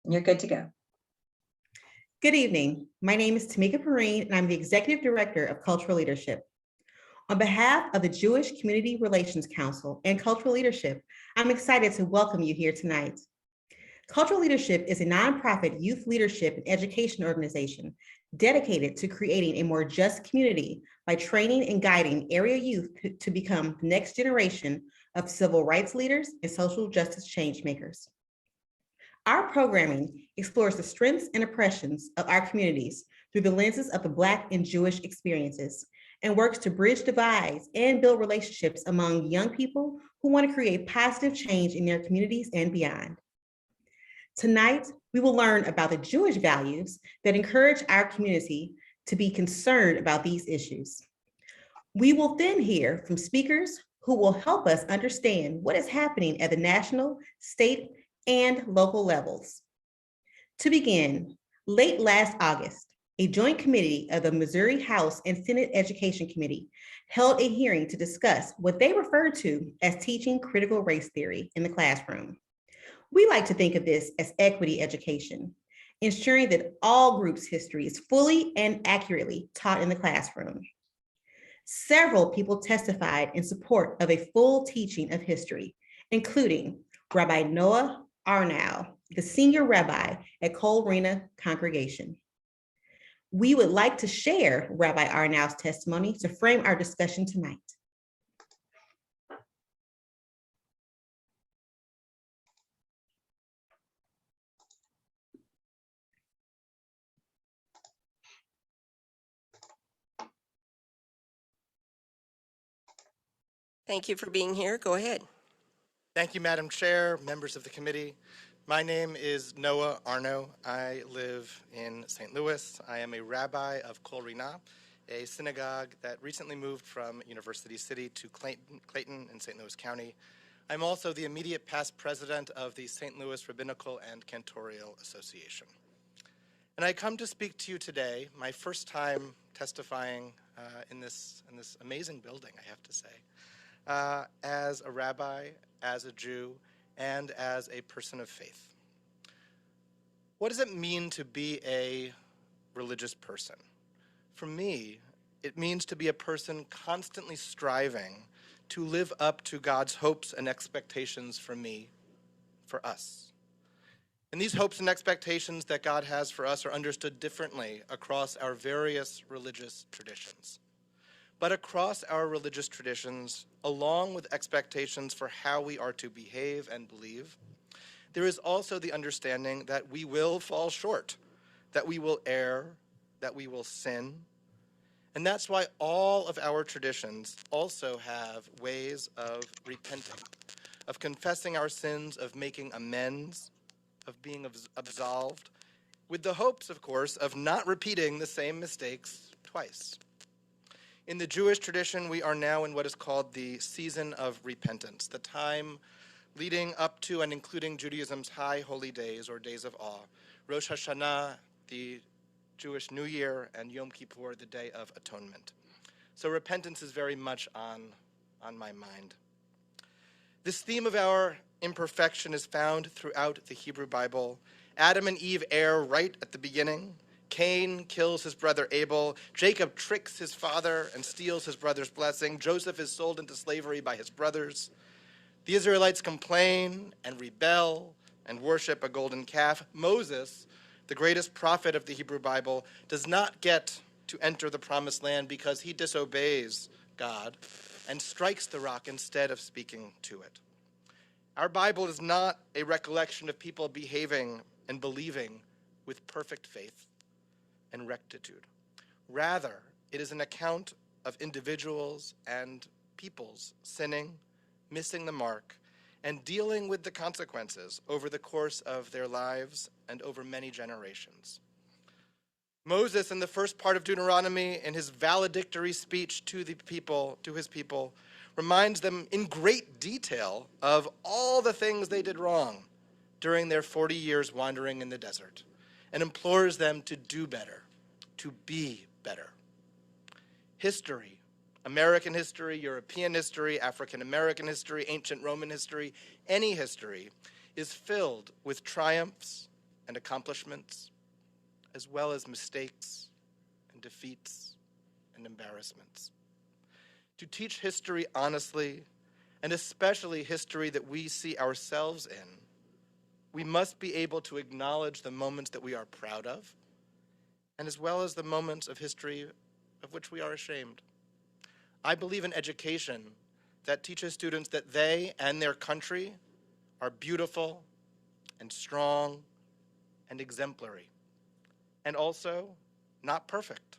You're good to go. Good evening. My name is Tamika Perrine, and I'm the Executive Director of Cultural Leadership. On behalf of the Jewish Community Relations Council and Cultural Leadership, I'm excited to welcome you here tonight. Cultural Leadership is a nonprofit youth leadership and education organization dedicated to creating a more just community by training and guiding area youth to become the next generation of civil rights leaders and social justice change makers. Our programming explores the strengths and oppressions of our communities through the lenses of the Black and Jewish experiences and works to bridge divides and build relationships among young people who want to create positive change in their communities and beyond. Tonight, we will learn about the Jewish values that encourage our community to be concerned about these issues. We will then hear from speakers who will help us understand what is happening at the national, state, and local levels. To begin, late last August, a joint committee of the Missouri House and Senate Education Committee held a hearing to discuss what they referred to as teaching critical race theory in the classroom. We like to think of this as equity education, ensuring that all groups' history is fully and accurately taught in the classroom. Several people testified in support of a full teaching of history, including Rabbi Noah Arnow, the senior rabbi at Rinah congregation. We would like to share Rabbi Arnow's testimony to frame our discussion tonight. Thank you for being here. Go ahead. Thank you, Madam Chair, members of the committee. My name is Noah Arnow. I live in St. Louis. I am a rabbi of Rinah, a synagogue that recently moved from University City to Clayton in St. Louis County. I'm also the immediate past president of the St. Louis Rabbinical and Cantorial Association. And I come to speak to you today, my first time testifying in this amazing building, I have to say, as a rabbi, as a Jew, and as a person of faith. What does it mean to be a religious person? For me, it means to be a person constantly striving to live up to God's hopes and expectations for me, for us. And these hopes and expectations that God has for us are understood differently across our various religious traditions. But across our religious traditions, along with expectations for how we are to behave and believe, there is also the understanding that we will fall short, that we will err, that we will sin. And that's why all of our traditions also have ways of repenting, of confessing our sins, of making amends, of being absolved, with the hopes, of course, of not repeating the same mistakes twice. In the Jewish tradition, we are now in what is called the season of repentance, the time leading up to and including Judaism's high holy days or days of awe, Rosh Hashanah, the Jewish New Year, and Yom Kippur, the Day of Atonement. So repentance is very much on my mind. This theme of our imperfection is found throughout the Hebrew Bible. Adam and Eve err right at the beginning. Cain kills his brother Abel. Jacob tricks his father and steals his brother's blessing. Joseph is sold into slavery by his brothers. The Israelites complain and rebel and worship a golden calf. Moses, the greatest prophet of the Hebrew Bible, does not get to enter the promised land because he disobeys God and strikes the rock instead of speaking to it. Our Bible is not a recollection of people behaving and believing with perfect faith and rectitude. Rather, it is an account of individuals and peoples sinning, missing the mark, and dealing with the consequences over the course of their lives and over many generations. Moses, in the first part of Deuteronomy, in his valedictory speech to his people, reminds them in great detail of all the things they did wrong during their 40 years wandering in the desert, and implores them to do better, to be better. History, American history, European history, African American history, ancient Roman history, any history, is filled with triumphs and accomplishments, as well as mistakes and defeats and embarrassments. To teach history honestly, and especially history that we see ourselves in, we must be able to acknowledge the moments that we are proud of, and as well as the moments of history of which we are ashamed. I believe in education that teaches students that they and their country are beautiful and strong and exemplary, and also not perfect,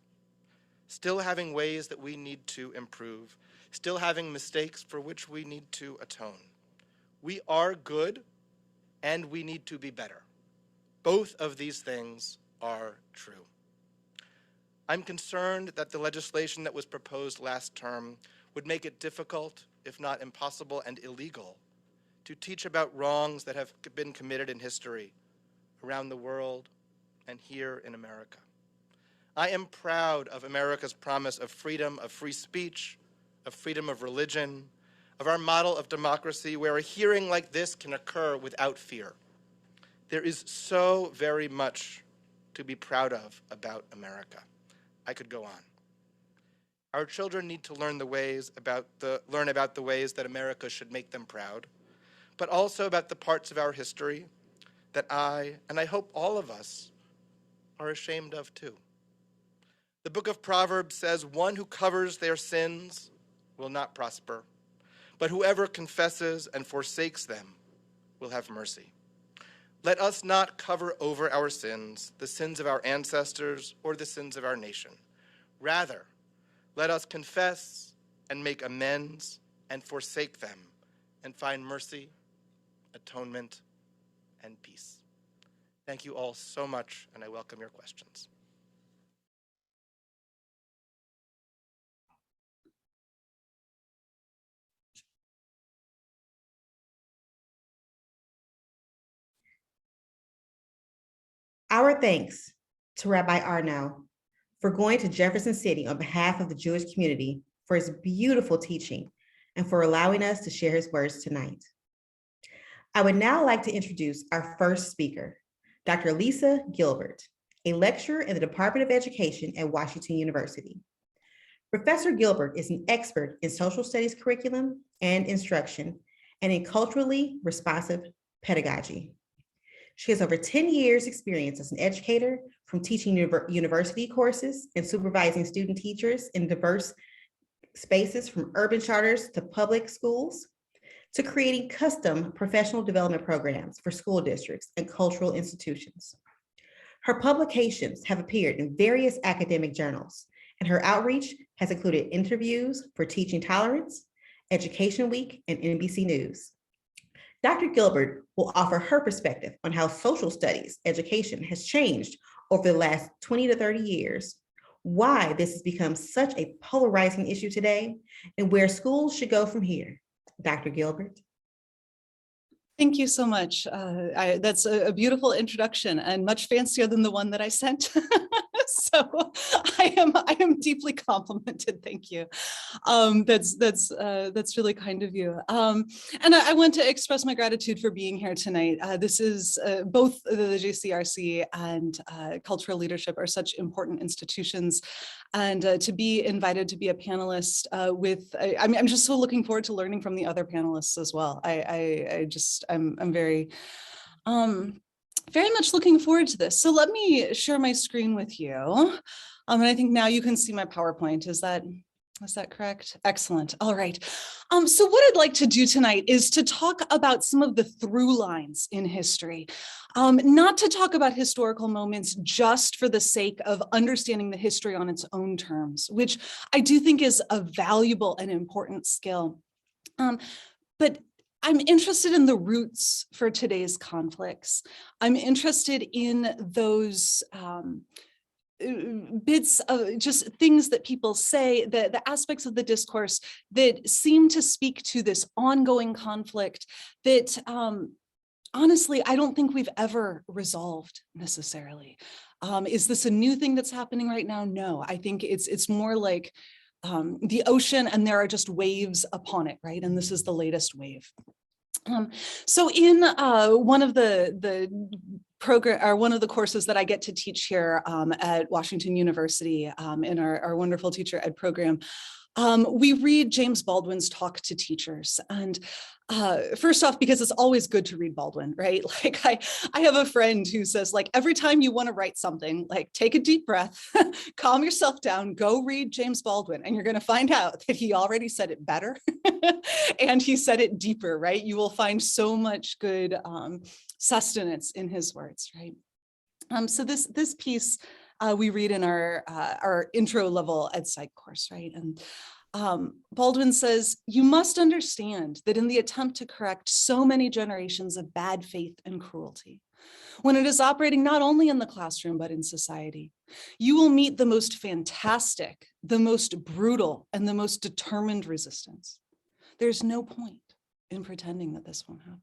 still having ways that we need to improve, still having mistakes for which we need to atone. We are good, and we need to be better. Both of these things are true. I'm concerned that the legislation that was proposed last term would make it difficult, if not impossible and illegal, to teach about wrongs that have been committed in history around the world and here in America. I am proud of America's promise of freedom of free speech, of freedom of religion, of our model of democracy where a hearing like this can occur without fear. There is so very much to be proud of about America. I could go on. Our children need to learn about the ways that America should make them proud, but also about the parts of our history that I, and I hope all of us, are ashamed of too. The book of Proverbs says, "One who covers their sins will not prosper, but whoever confesses and forsakes them will have mercy." Let us not cover over our sins, the sins of our ancestors or the sins of our nation. Rather, let us confess and make amends and forsake them and find mercy, atonement, and peace. Thank you all so much, and I welcome your questions. Our thanks to Rabbi Arnow for going to Jefferson City on behalf of the Jewish community for his beautiful teaching and for allowing us to share his words tonight. I would now like to introduce our first speaker, Dr. Lisa Gilbert, a lecturer in the Department of Education at Washington University. Professor Gilbert is an expert in social studies curriculum and instruction and in culturally responsive pedagogy. She has over 10 years experience as an educator, from teaching university courses and supervising student teachers in diverse spaces, from urban charters to public schools, to creating custom professional development programs for school districts and cultural institutions. Her publications have appeared in various academic journals, and her outreach has included interviews for Teaching Tolerance, Education Week, and NBC News. Dr. Gilbert will offer her perspective on how social studies education has changed over the last 20 to 30 years, why this has become such a polarizing issue today, and where schools should go from here. Dr. Gilbert. Thank you so much. That's a beautiful introduction and much fancier than the one that I sent. So I am deeply complimented. Thank you. That's really kind of you. And I want to express my gratitude for being here tonight. This is both the JCRC and cultural leadership are such important institutions, and to be invited to be a panelist I'm just so looking forward to learning from the other panelists as well. I'm very much looking forward to this. So let me share my screen with you. And I think now you can see my PowerPoint. Is that correct? Excellent. All right. So what I'd like to do tonight is to talk about some of the through lines in history, not to talk about historical moments just for the sake of understanding the history on its own terms, which I do think is a valuable and important skill. But I'm interested in the roots for today's conflicts. I'm interested in those bits of just things that people say, the aspects of the discourse that seem to speak to this ongoing conflict that honestly, I don't think we've ever resolved necessarily. Is this a new thing that's happening right now? No, I think it's more like the ocean, and there are just waves upon it, right? And this is the latest wave. So in one of the program, or one of the courses that I get to teach here at Washington University in our wonderful teacher ed program, we read James Baldwin's Talk to Teachers. And first off, because it's always good to read Baldwin, right? Like I have a friend who says, like, every time you want to write something, like, take a deep breath, calm yourself down, go read James Baldwin, and you're going to find out that he already said it better and he said it deeper, right? You will find so much good sustenance in his words, right? So this piece we read in our intro level ed psych course, right? And Baldwin says, you must understand that in the attempt to correct so many generations of bad faith and cruelty, when it is operating not only in the classroom, but in society, you will meet the most fantastic, the most brutal, and the most determined resistance. There's no point in pretending that this won't happen.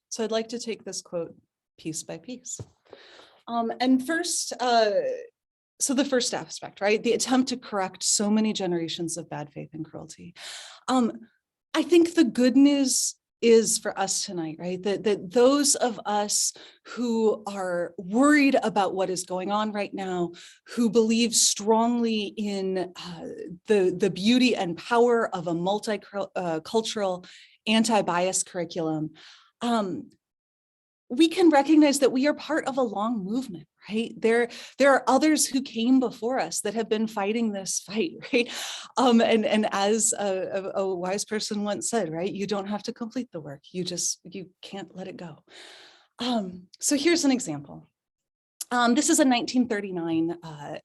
So I'd like to take this quote piece by piece. And first, so the first aspect, right? The attempt to correct so many generations of bad faith and cruelty. I think the good news is for us tonight, right? That those of us who are worried about what is going on right now, who believe strongly in the beauty and power of a multicultural, anti-bias curriculum, we can recognize that we are part of a long movement, right? There are others who came before us that have been fighting this fight, right? And as a wise person once said, right, you don't have to complete the work. You can't let it go. So here's an example. This is a 1939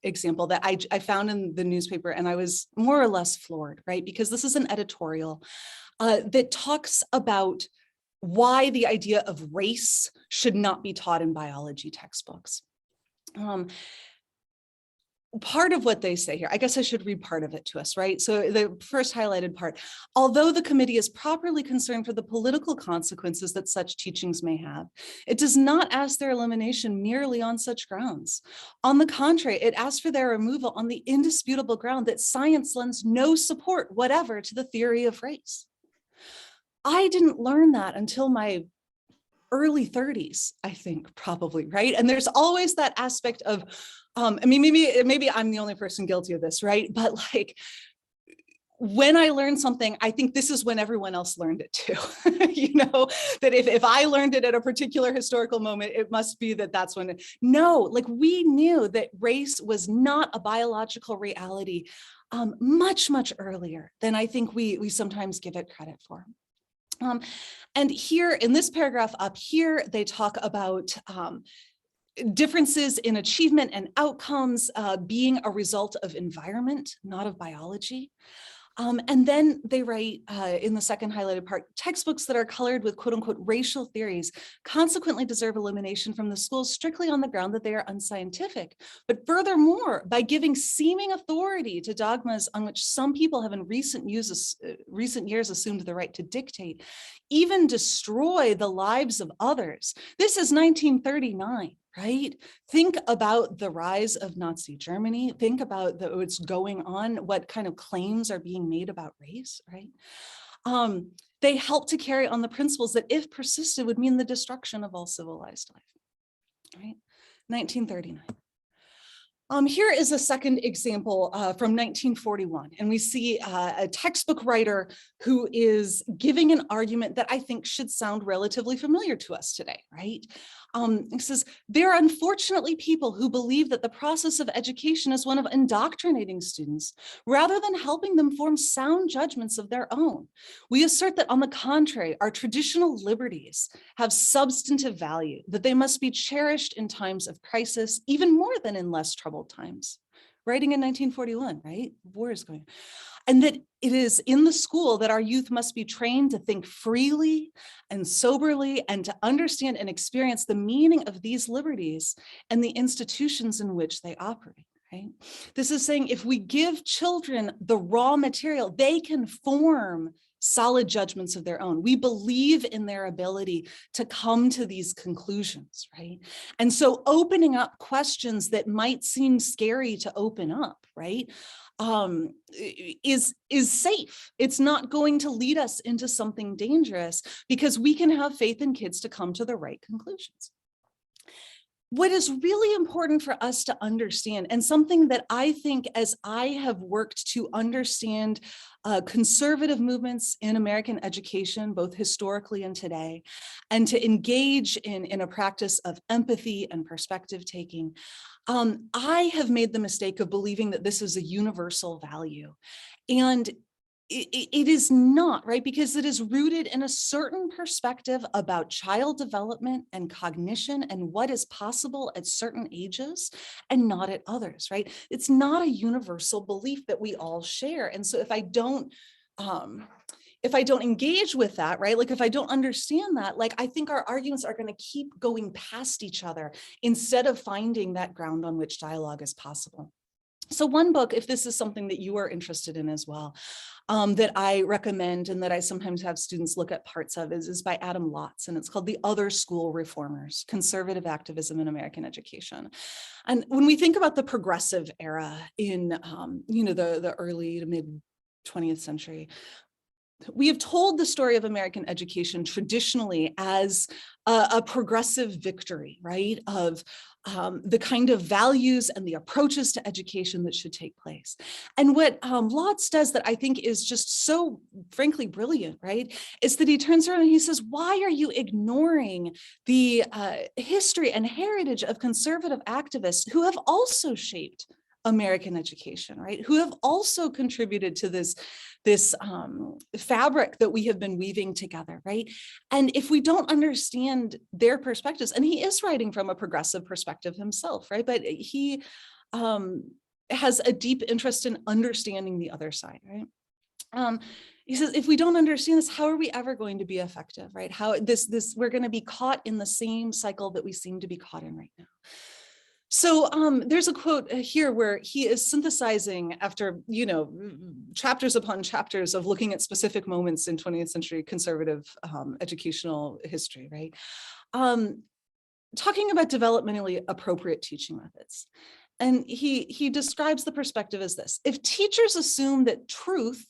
example that I found in the newspaper, and I was more or less floored, right? Because this is an editorial that talks about why the idea of race should not be taught in biology textbooks. Part of what they say here, I guess I should read part of it to us, right? So the first highlighted part, although the committee is properly concerned for the political consequences that such teachings may have, it does not ask their elimination merely on such grounds. On the contrary, it asks for their removal on the indisputable ground that science lends no support whatever to the theory of race. I didn't learn that until my early 30s, I think, probably, right? And there's always that aspect of, I mean, maybe I'm the only person guilty of this, right? But like, when I learned something, I think this is when everyone else learned it too. You know, that if I learned it at a particular historical moment, it must be that's when no, like, we knew that race was not a biological reality much, much earlier than I think we sometimes give it credit for. And here in this paragraph up here, they talk about differences in achievement and outcomes being a result of environment, not of biology. And then they write in the second highlighted part, textbooks that are colored with quote unquote racial theories consequently deserve elimination from the schools strictly on the ground that they are unscientific. But furthermore, by giving seeming authority to dogmas on which some people have in recent years assumed the right to dictate, even destroy the lives of others. This is 1939. Right? Think about the rise of Nazi Germany. Think about what's going on, what kind of claims are being made about race, right? They help to carry on the principles that, if persisted, would mean the destruction of all civilized life, right? 1939. Here is a second example from 1941, and we see a textbook writer who is giving an argument that I think should sound relatively familiar to us today, right? It says, there are unfortunately people who believe that the process of education is one of indoctrinating students rather than helping them form sound judgments of their own. We assert that, on the contrary, our traditional liberties have substantive value, that they must be cherished in times of crisis, even more than in less troubled times. Writing in 1941, right? War is going on. And that it is in the school that our youth must be trained to think freely and soberly and to understand and experience the meaning of these liberties and the institutions in which they operate, right? This is saying, if we give children the raw material, they can form solid judgments of their own. We believe in their ability to come to these conclusions, right? And so opening up questions that might seem scary to open up, right? is safe. It's not going to lead us into something dangerous because we can have faith in kids to come to the right conclusions. What is really important for us to understand, and something that I think as I have worked to understand conservative movements in American education, both historically and today, and to engage in a practice of empathy and perspective taking, I have made the mistake of believing that this is a universal value. And it is not, right? Because it is rooted in a certain perspective about child development and cognition and what is possible at certain ages and not at others, right? It's not a universal belief that we all share. And so if I don't engage with that, right? Like if I don't understand that, like I think our arguments are going to keep going past each other instead of finding that ground on which dialogue is possible. So one book, if this is something that you are interested in as well, that I recommend and that I sometimes have students look at parts of is by Adam Lotz, and it's called The Other School Reformers, Conservative Activism in American Education. And when we think about the progressive era in the early to mid 20th century, we have told the story of American education traditionally as a progressive victory, right? Of the kind of values and the approaches to education that should take place. And what Lotz does that I think is just so frankly brilliant, right? Is that he turns around and he says, why are you ignoring the history and heritage of conservative activists who have also shaped American education, right? Who have also contributed to this fabric that we have been weaving together, right? And if we don't understand their perspectives, and he is writing from a progressive perspective himself, right? But he has a deep interest in understanding the other side, right? He says, if we don't understand this, how are we ever going to be effective, right? How we're going to be caught in the same cycle that we seem to be caught in right now. So there's a quote here where he is synthesizing after, chapters upon chapters of looking at specific moments in 20th century conservative educational history, right? Talking about developmentally appropriate teaching methods. And he describes the perspective as this: if teachers assume that truth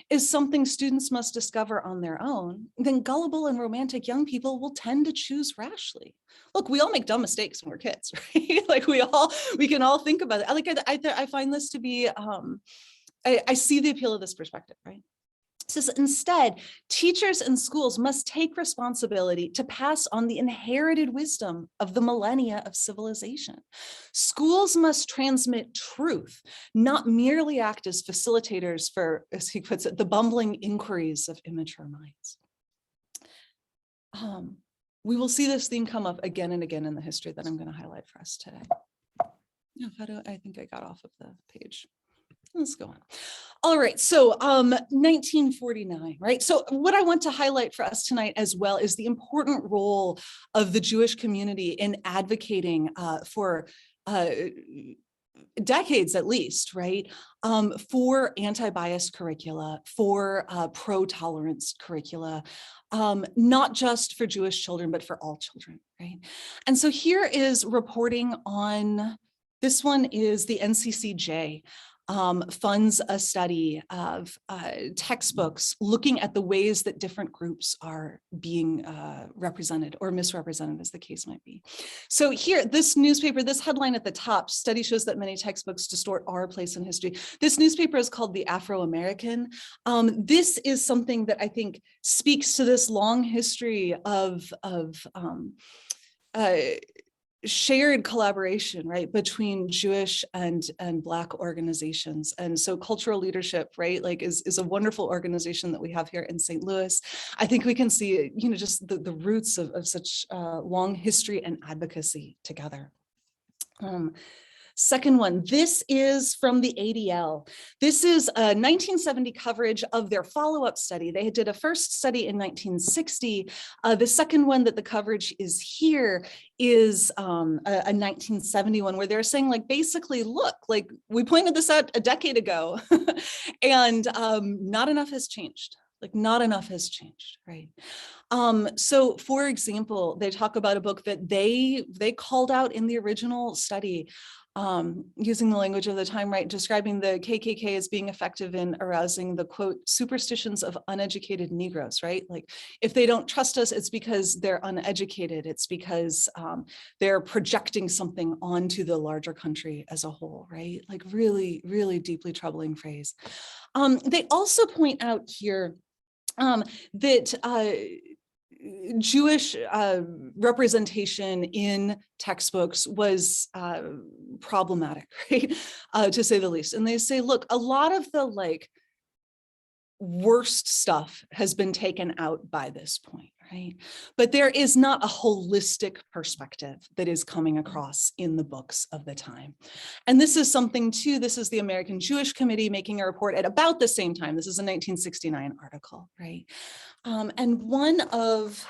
is something students must discover on their own, then gullible and romantic young people will tend to choose rashly. Look, we all make dumb mistakes when we're kids, right? Like we can all think about it. Like I find this to be, I see the appeal of this perspective, right? It says, instead, teachers and schools must take responsibility to pass on the inherited wisdom of the millennia of civilization. Schools must transmit truth, not merely act as facilitators for, as he puts it, the bumbling inquiries of immature minds. We will see this theme come up again and again in the history that I'm going to highlight for us today. I think I got off of the page. Let's go on. All right, so 1949, right? So what I want to highlight for us tonight as well is the important role of the Jewish community in advocating for decades at least, right? For anti-bias curricula, for pro-tolerance curricula, not just for Jewish children, but for all children, right? And so here is reporting on, this one is the NCCJ. Funds a study of textbooks looking at the ways that different groups are being represented or misrepresented, as the case might be. So here, this newspaper, this headline at the top, study shows that many textbooks distort our place in history. This newspaper is called The Afro-American. This is something that I think speaks to this long history of shared collaboration, right, between Jewish and Black organizations. And so cultural leadership, right, like is a wonderful organization that we have here in St. Louis. I think we can see, just the roots of such long history and advocacy together. Second one, this is from the ADL. This is a 1970 coverage of their follow-up study. They did a first study in 1960. The second one that the coverage is here is a 1971, where they're saying, like, basically, look, like we pointed this out a decade ago and not enough has changed. Like not enough has changed, right? So for example, they talk about a book that they called out in the original study, using the language of the time, right, describing the KKK as being effective in arousing the, quote, superstitions of uneducated Negroes, right? Like, if they don't trust us, it's because they're uneducated. It's because they're projecting something onto the larger country as a whole, right? Like, really, really deeply troubling phrase. They also point out here that Jewish representation in textbooks was problematic, right? To say the least. And they say, look, a lot of the like worst stuff has been taken out by this point, right? But there is not a holistic perspective that is coming across in the books of the time. And this is something too, this is the American Jewish Committee making a report at about the same time. This is a 1969 article, right? And one of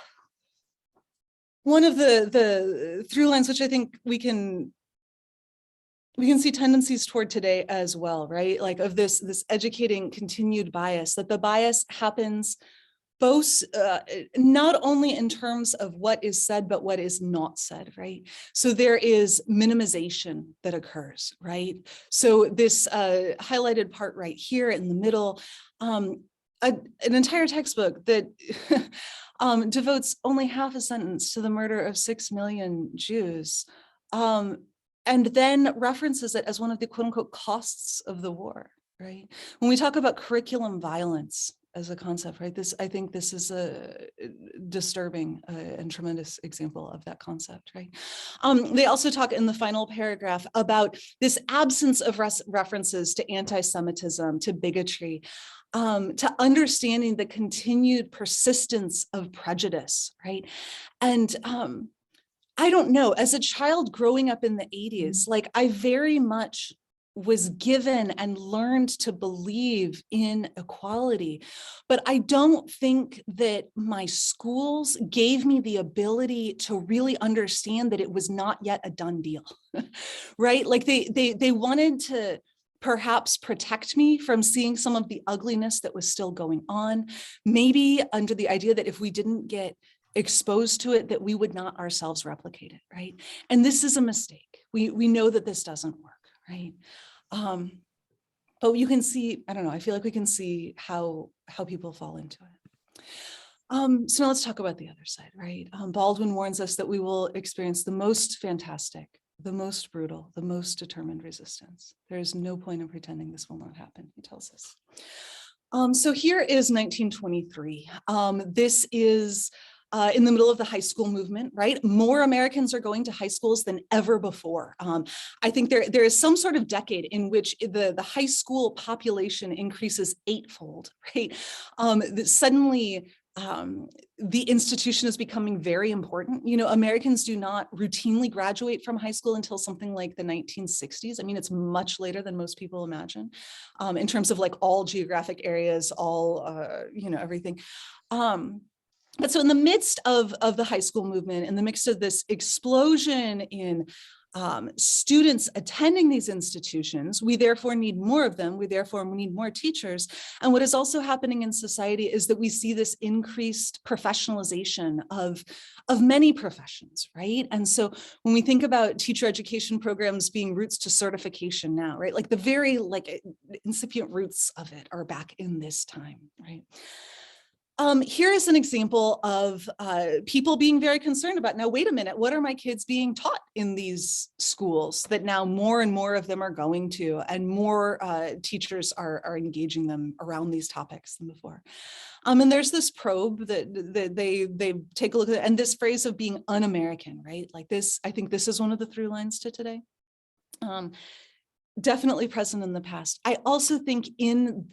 the through lines, which I think we can see tendencies toward today as well, right? Like of this educating continued bias, that the bias happens both not only in terms of what is said, but what is not said, right? So there is minimization that occurs, right? So this highlighted part right here in the middle, an entire textbook that devotes only half a sentence to the murder of 6 million Jews, and then references it as one of the quote unquote costs of the war, right? When we talk about curriculum violence as a concept, right? I think this is a disturbing and tremendous example of that concept, right? They also talk in the final paragraph about this absence of references to anti-Semitism, to bigotry, to understanding the continued persistence of prejudice, right? And I don't know, as a child growing up in the 80s, like I very much was given and learned to believe in equality, but I don't think that my schools gave me the ability to really understand that it was not yet a done deal, right? Like they wanted to perhaps protect me from seeing some of the ugliness that was still going on, maybe under the idea that if we didn't get exposed to it, that we would not ourselves replicate it, right? And this is a mistake. We know that this doesn't work, right? But you can see, I don't know, I feel like we can see how people fall into it. So now let's talk about the other side, right? Baldwin warns us that we will experience the most fantastic, the most brutal, the most determined resistance. There is no point in pretending this will not happen, he tells us. So here is 1923. This is in the middle of the high school movement, right? More Americans are going to high schools than ever before. I think there is some sort of decade in which the high school population increases eightfold, right? That suddenly the institution is becoming very important. You know, Americans do not routinely graduate from high school until something like the 1960s. I mean, it's much later than most people imagine in terms of like all geographic areas, all, you know, everything. But so in the midst of the high school movement, in the midst of this explosion in students attending these institutions, we therefore need more of them. We therefore need more teachers. And what is also happening in society is that we see this increased professionalization of many professions, right? And so when we think about teacher education programs being routes to certification now, right? Like the very like incipient roots of it are back in this time, right? Here is an example of people being very concerned about, now, wait a minute, what are my kids being taught in these schools that now more and more of them are going to, and more teachers are engaging them around these topics than before. And there's this probe that they take a look at, and this phrase of being un-American, right? Like this, I think this is one of the through lines to today. Definitely present in the past. I also think in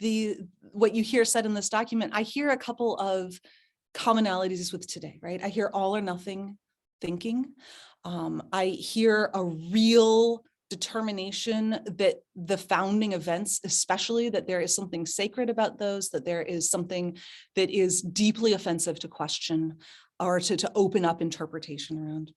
what you hear said in this document, I hear a couple of commonalities with today, right? I hear all or nothing thinking. I hear a real determination that the founding events, especially, that there is something sacred about those, that there is something that is deeply offensive to question or to open up interpretation around.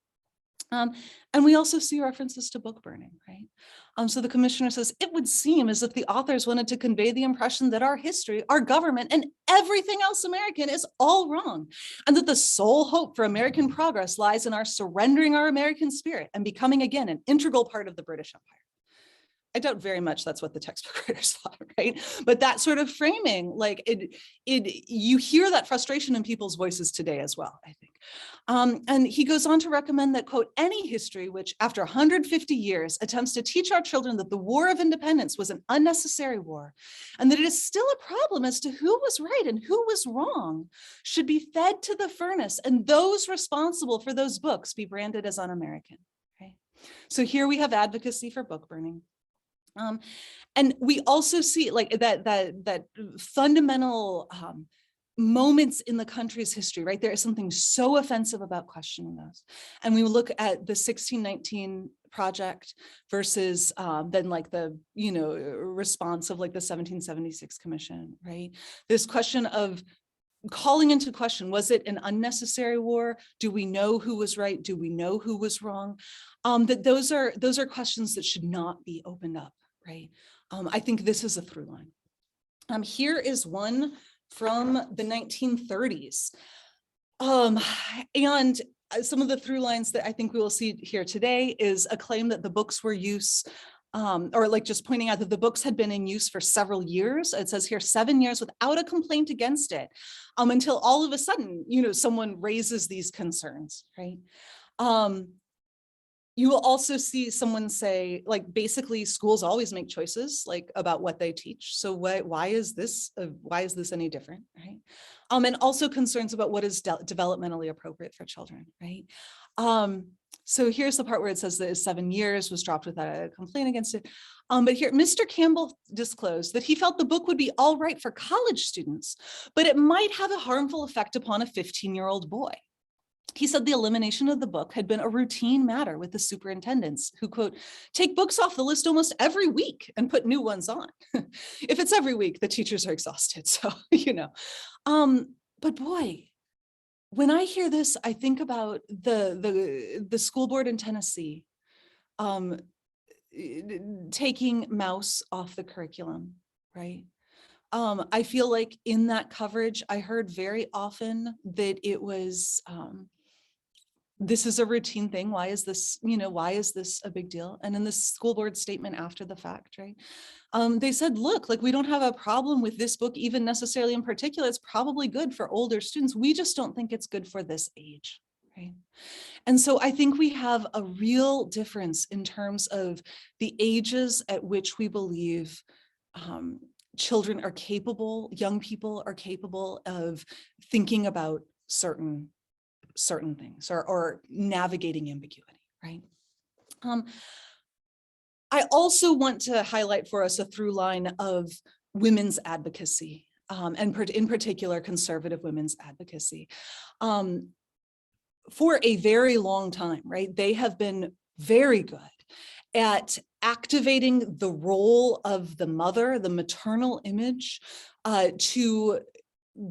And we also see references to book burning, right? So the commissioner says, it would seem as if the authors wanted to convey the impression that our history, our government, and everything else American is all wrong, and that the sole hope for American progress lies in our surrendering our American spirit and becoming again an integral part of the British Empire. I doubt very much that's what the textbook writers thought, right? But that sort of framing, like you hear that frustration in people's voices today as well, I think. And he goes on to recommend that, quote, any history which after 150 years attempts to teach our children that the War of Independence was an unnecessary war and that it is still a problem as to who was right and who was wrong should be fed to the furnace, and those responsible for those books be branded as un-American. Okay? So here we have advocacy for book burning. And we also see like that fundamental moments in the country's history, right? There is something so offensive about questioning those. And we look at the 1619 project versus then like the, response of like the 1776 commission, right? This question of calling into question, was it an unnecessary war? Do we know who was right? Do we know who was wrong? That those are questions that should not be opened up, right? I think this is a through line. Here is one from the 1930s. And some of the through lines that I think we will see here today is a claim that the books were used, or like just pointing out that the books had been in use for several years. It says here 7 years without a complaint against it, until all of a sudden, someone raises these concerns, right? You will also see someone say, like, basically schools always make choices like about what they teach. So why is this any different, right? And also concerns about what is developmentally appropriate for children, right? So here's the part where it says that 7 years was dropped without a complaint against it. But here, Mr. Campbell disclosed that he felt the book would be all right for college students, but it might have a harmful effect upon a 15-year-old boy. He said the elimination of the book had been a routine matter with the superintendents who, quote, take books off the list almost every week and put new ones on. If it's every week, the teachers are exhausted. So, but boy, when I hear this, I think about the school board in Tennessee taking mouse off the curriculum, right? I feel like in that coverage, I heard very often that it was, this is a routine thing. Why is this, why is this a big deal? And in the school board statement after the fact, right? They said, look, like we don't have a problem with this book, even necessarily in particular. It's probably good for older students. We just don't think it's good for this age, right? And so I think we have a real difference in terms of the ages at which we believe children are capable, young people are capable of thinking about certain things or navigating ambiguity, right? I also want to highlight for us a through line of women's advocacy, and in particular, conservative women's advocacy. For a very long time, right? They have been very good at activating the role of the mother, the maternal image, to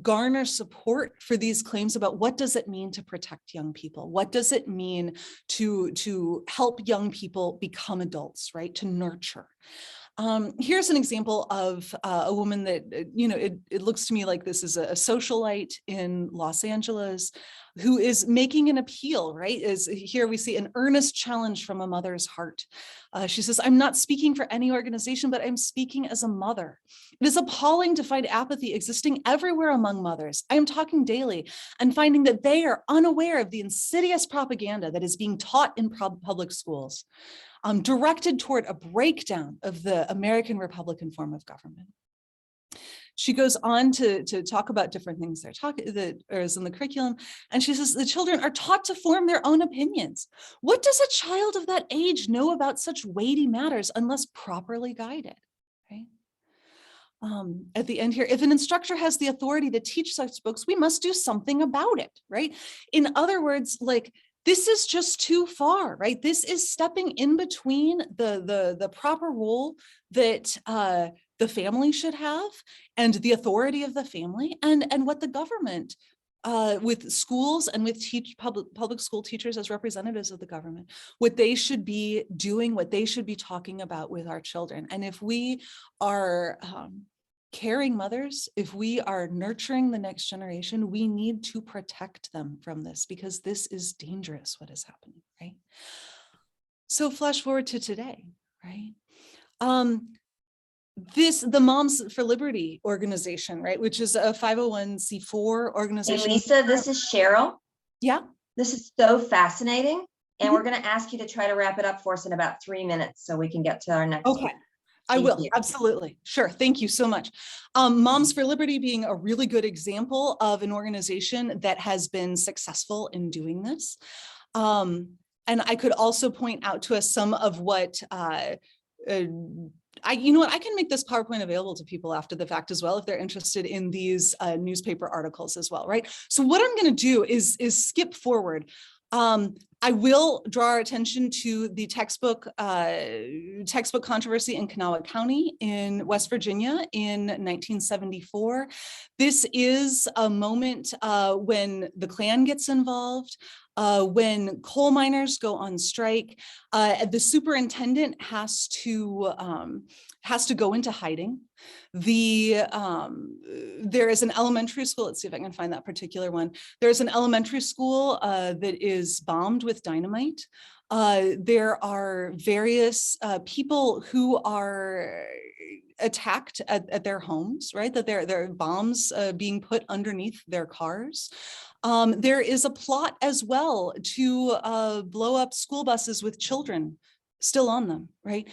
garner support for these claims about what does it mean to protect young people? What does it mean to help young people become adults, right? To nurture. Here's an example of a woman that, it looks to me like this is a socialite in Los Angeles who is making an appeal, right? Here we see an earnest challenge from a mother's heart. She says, I'm not speaking for any organization, but I'm speaking as a mother. It is appalling to find apathy existing everywhere among mothers. I am talking daily and finding that they are unaware of the insidious propaganda that is being taught in public schools, directed toward a breakdown of the American Republican form of government. She goes on to talk about different things that is in the curriculum. And she says, the children are taught to form their own opinions. What does a child of that age know about such weighty matters unless properly guided, right? At the end here, if an instructor has the authority to teach such books, we must do something about it, right? In other words, like, this is just too far, right? This is stepping in between the proper role that the family should have and the authority of the family and what the government with schools and with public school teachers as representatives of the government, what they should be doing, what they should be talking about with our children. And if we are caring mothers, if we are nurturing the next generation, we need to protect them from this, because this is dangerous, what is happening, right? So flash forward to today, right? The Moms for Liberty organization, right, which is a 501c4 Hey, organization. Lisa, this is Cheryl. Yeah. This is so fascinating. And Mhm. we're going to ask you to try to wrap it up for us in about 3 minutes so we can get to our next Okay. one. I Thank will, you. absolutely. Sure, thank you so much. Moms for Liberty being a really good example of an organization that has been successful in doing this. And I could also point out to us some of what, you know what, I can make this PowerPoint available to people after the fact as well, if they're interested in these newspaper articles as well, right? So what I'm gonna do is skip forward. I will draw our attention to the textbook controversy in Kanawha County in West Virginia in 1974. This is a moment when the Klan gets involved, when coal miners go on strike. The superintendent has to go into hiding. There is an elementary school. Let's see if I can find that particular one. There's an elementary school that is bombed with dynamite. There are various people who are attacked at their homes, right? That there are bombs being put underneath their cars. There is a plot as well to blow up school buses with children still on them, right?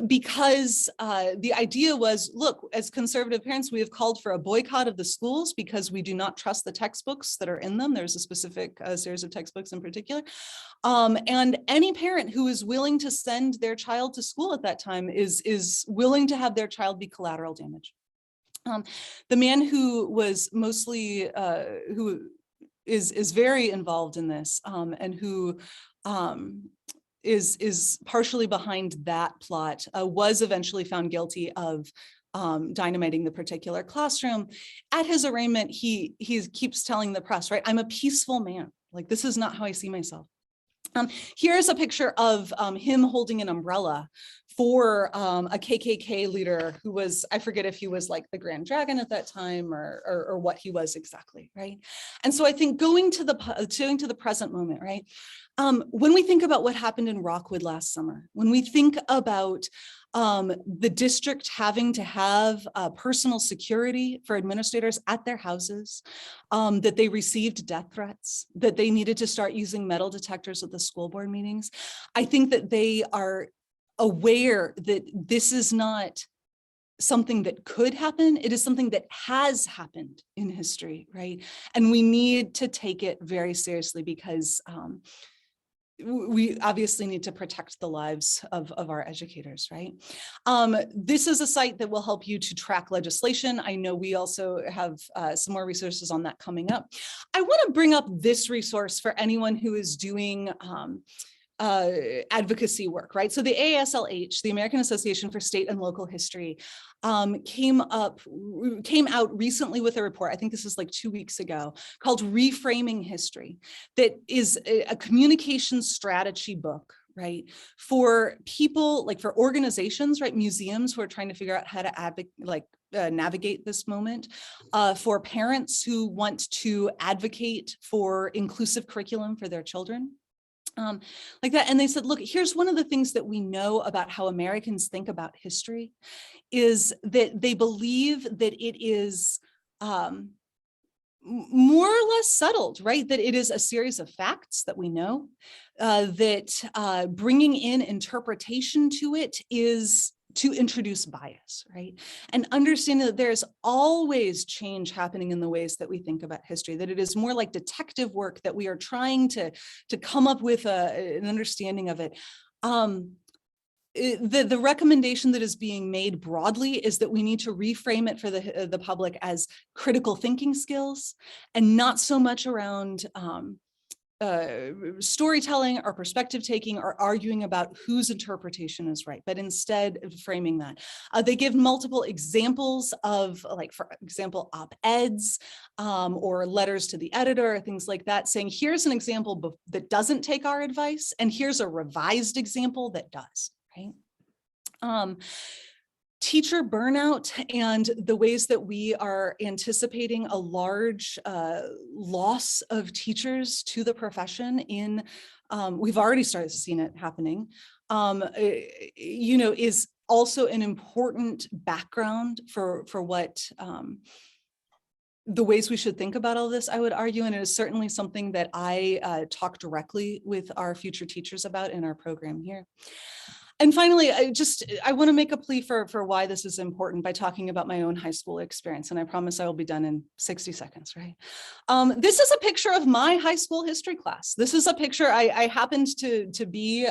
Because the idea was, look, as conservative parents, we have called for a boycott of the schools because we do not trust the textbooks that are in them. There's a specific series of textbooks in particular. And any parent who is willing to send their child to school at that time is willing to have their child be collateral damage. The man who was mostly, who is very involved in this and who is partially behind that plot, was eventually found guilty of dynamiting the particular classroom. At his arraignment, he keeps telling the press, right, I'm a peaceful man. Like, this is not how I see myself. Here's a picture of him holding an umbrella for a KKK leader who was, I forget if he was like the Grand Dragon at that time or what he was exactly, right? And so I think going to the present moment, right? When we think about what happened in Rockwood last summer, when we think about the district having to have personal security for administrators at their houses, that they received death threats, that they needed to start using metal detectors at the school board meetings, I think that they are aware that this is not something that could happen. It is something that has happened in history, right? And we need to take it very seriously because we obviously need to protect the lives of our educators, right? This is a site that will help you to track legislation. I know we also have some more resources on that coming up. I want to bring up this resource for anyone who is doing advocacy work, right? So the AASLH, the American Association for State and Local History, came out recently with a report, I think this is like 2 weeks ago, called Reframing History, that is a communication strategy book, right? For people, like for organizations, right? Museums who are trying to figure out how to navigate this moment, for parents who want to advocate for inclusive curriculum for their children. Like that. And they said, look, here's one of the things that we know about how Americans think about history is that they believe that it is more or less settled, right? That it is a series of facts that we know, that bringing in interpretation to it is to introduce bias, right? And understanding that there's always change happening in the ways that we think about history, that it is more like detective work, that we are trying to come up with an understanding of it. The recommendation that is being made broadly is that we need to reframe it for the public as critical thinking skills and not so much around storytelling or perspective taking or arguing about whose interpretation is right, but instead of framing that. They give multiple examples of, like, for example, op-eds or letters to the editor, things like that, saying, here's an example that doesn't take our advice, and here's a revised example that does, right? Teacher burnout and the ways that we are anticipating a large loss of teachers to the profession in, we've already started seeing it happening, is also an important background for what the ways we should think about all this, I would argue, and it is certainly something that I talk directly with our future teachers about in our program here. And finally, I want to make a plea for why this is important by talking about my own high school experience. And I promise I will be done in 60 seconds, right? This is a picture of my high school history class. This is a picture I happened to be,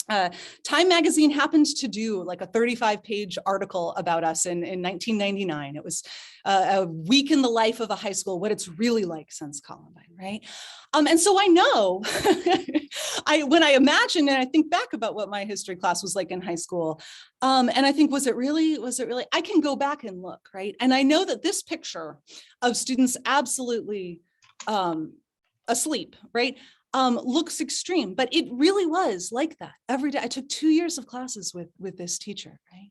Time Magazine happened to do like a 35-page article about us in 1999. It was a week in the life of a high school, what it's really like since Columbine, right? And so I know, when I imagine and I think back about what my history class was like in high school, and I think, was it really? I can go back and look, right? And I know that this picture of students absolutely asleep, right? Looks extreme, but it really was like that every day. I took 2 years of classes with this teacher, right?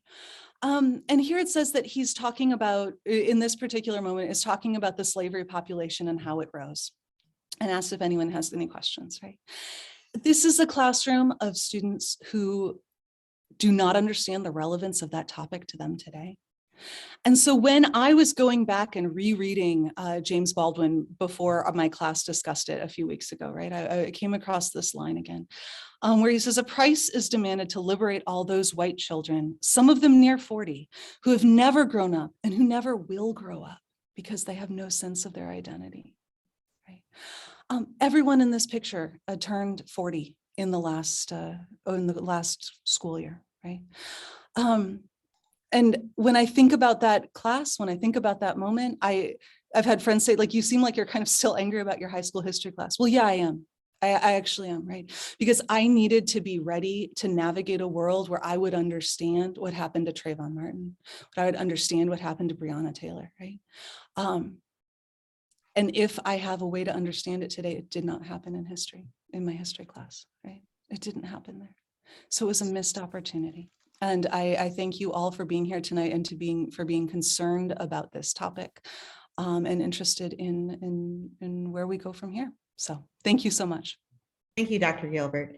And here it says that he's talking about, in this particular moment, is talking about the slavery population and how it rose, and asked if anyone has any questions, right? This is a classroom of students who do not understand the relevance of that topic to them today. And so when I was going back and rereading James Baldwin before my class discussed it a few weeks ago, right, I came across this line again, where he says, a price is demanded to liberate all those white children, some of them near 40, who have never grown up and who never will grow up because they have no sense of their identity, right? Everyone in this picture turned 40 in the last school year, right? And when I think about that class, when I think about that moment, I've had friends say, like, you seem like you're kind of still angry about your high school history class. Well, yeah, I am. I actually am, right? Because I needed to be ready to navigate a world where I would understand what happened to Trayvon Martin, I would understand what happened to Breonna Taylor, right? And if I have a way to understand it today, it did not happen in my history class, right? It didn't happen there. So it was a missed opportunity. And I thank you all for being here tonight and for being concerned about this topic and interested in where we go from here. So thank you so much. Thank you, Dr. Gilbert.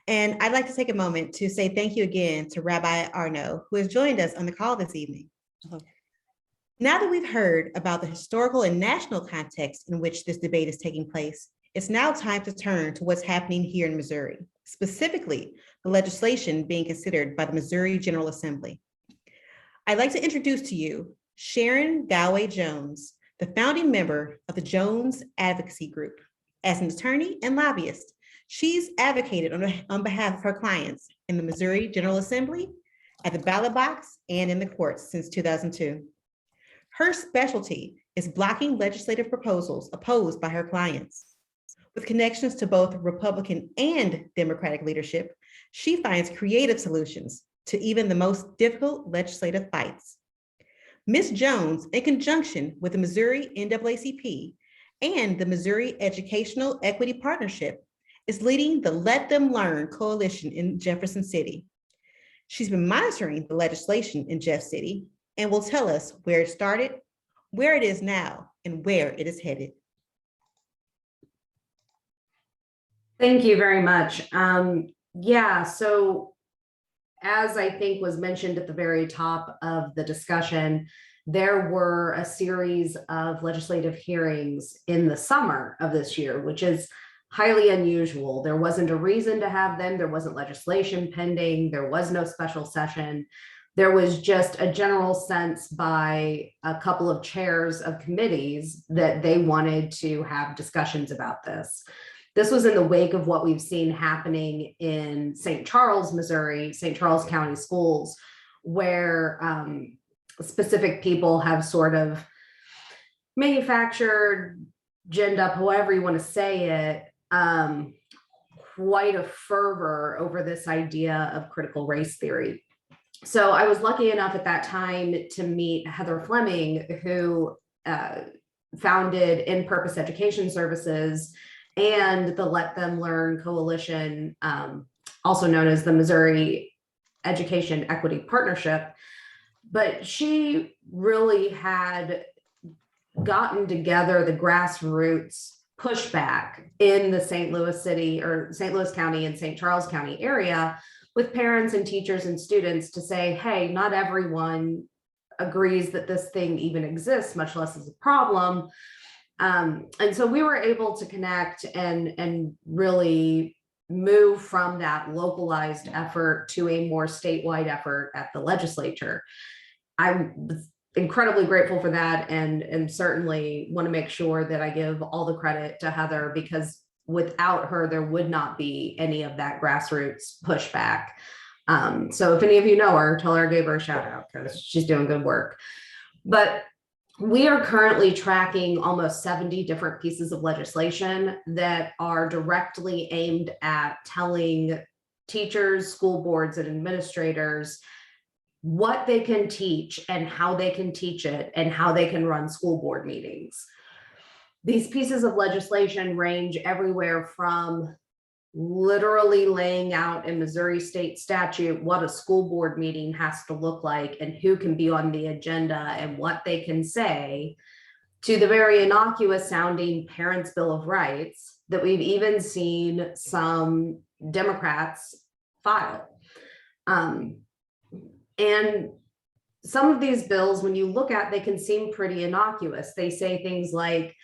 And I'd like to take a moment to say thank you again to Rabbi Arnow, who has joined us on the call this evening. Hello. Now that we've heard about the historical and national context in which this debate is taking place, it's now time to turn to what's happening here in Missouri, specifically the legislation being considered by the Missouri General Assembly. I'd like to introduce to you Sharon Geuea Jones, the founding member of the Jones Advocacy Group. As an attorney and lobbyist, she's advocated on behalf of her clients in the Missouri General Assembly, at the ballot box, and in the courts since 2002. Her specialty is blocking legislative proposals opposed by her clients. With connections to both Republican and Democratic leadership, she finds creative solutions to even the most difficult legislative fights. Ms. Jones, in conjunction with the Missouri NAACP and the Missouri Educational Equity Partnership, is leading the Let Them Learn coalition in Jefferson City. She's been monitoring the legislation in Jeff City and will tell us where it started, where it is now, and where it is headed. Thank you very much. So as I think was mentioned at the very top of the discussion, there were a series of legislative hearings in the summer of this year, which is highly unusual. There wasn't a reason to have them. There wasn't legislation pending. There was no special session. There was just a general sense by a couple of chairs of committees that they wanted to have discussions about this. This was in the wake of what we've seen happening in St. Charles, Missouri, St. Charles County schools, where specific people have sort of manufactured, ginned up, however you want to say it, quite a fervor over this idea of critical race theory. So I was lucky enough at that time to meet Heather Fleming, who founded In-Purpose Education Services and the Let Them Learn Coalition, also known as the Missouri Education Equity Partnership. But she really had gotten together the grassroots pushback in the St. Louis City or St. Louis County and St. Charles County area with parents and teachers and students to say, hey, not everyone agrees that this thing even exists, much less as a problem. And so we were able to connect and really move from that localized effort to a more statewide effort at the legislature. I'm incredibly grateful for that, and certainly want to make sure that I give all the credit to Heather, because without her, there would not be any of that grassroots pushback. So if any of you know her, tell her I gave her a shout out, because she's doing good work. But we are currently tracking almost 70 different pieces of legislation that are directly aimed at telling teachers, school boards, and administrators what they can teach and how they can teach it and how they can run school board meetings. These pieces of legislation range everywhere from literally laying out in Missouri state statute what a school board meeting has to look like and who can be on the agenda and what they can say, to the very innocuous sounding Parents' Bill of Rights that we've even seen some Democrats file. And some of these bills, when you look at, they can seem pretty innocuous. They say things like,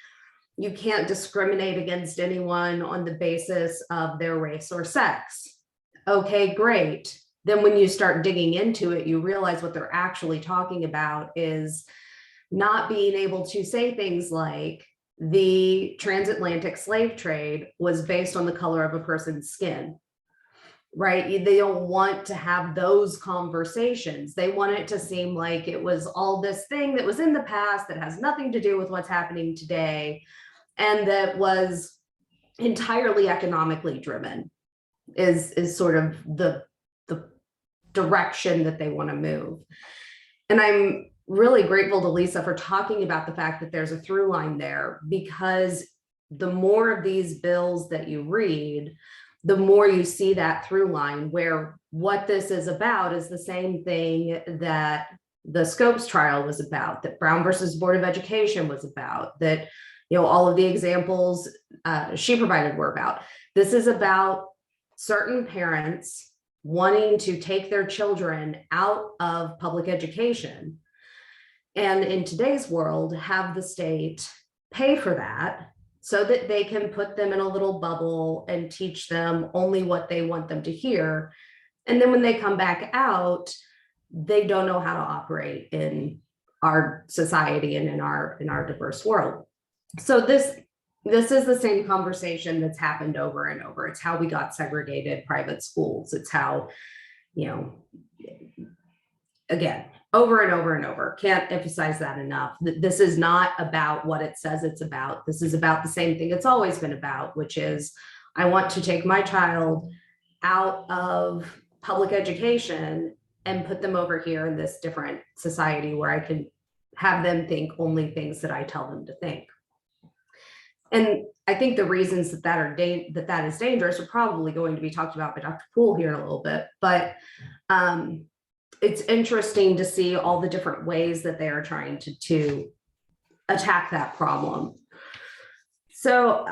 you can't discriminate against anyone on the basis of their race or sex. Okay, great. Then when you start digging into it, you realize what they're actually talking about is not being able to say things like the transatlantic slave trade was based on the color of a person's skin. Right? They don't want to have those conversations. They want it to seem like it was all this thing that was in the past that has nothing to do with what's happening today, and that was entirely economically driven, is sort of the direction that they want to move. And I'm really grateful to Lisa for talking about the fact that there's a through line there, because the more of these bills that you read, the more you see that through line, where what this is about is the same thing that the Scopes trial was about, that Brown versus Board of Education was about, that, you know, all of the examples she provided were about. This is about certain parents wanting to take their children out of public education, and in today's world, have the state pay for that, so that they can put them in a little bubble and teach them only what they want them to hear. And then when they come back out, they don't know how to operate in our society and in our diverse world. So this is the same conversation that's happened over and over. It's how we got segregated private schools. It's how, you know, again, over and over and over. Can't emphasize that enough. This is not about what it says it's about. This is about the same thing it's always been about, which is, I want to take my child out of public education and put them over here in this different society where I can have them think only things that I tell them to think. And I think the reasons that is dangerous are probably going to be talked about by Dr. Poole here in a little bit, but it's interesting to see all the different ways that they are trying to attack that problem. So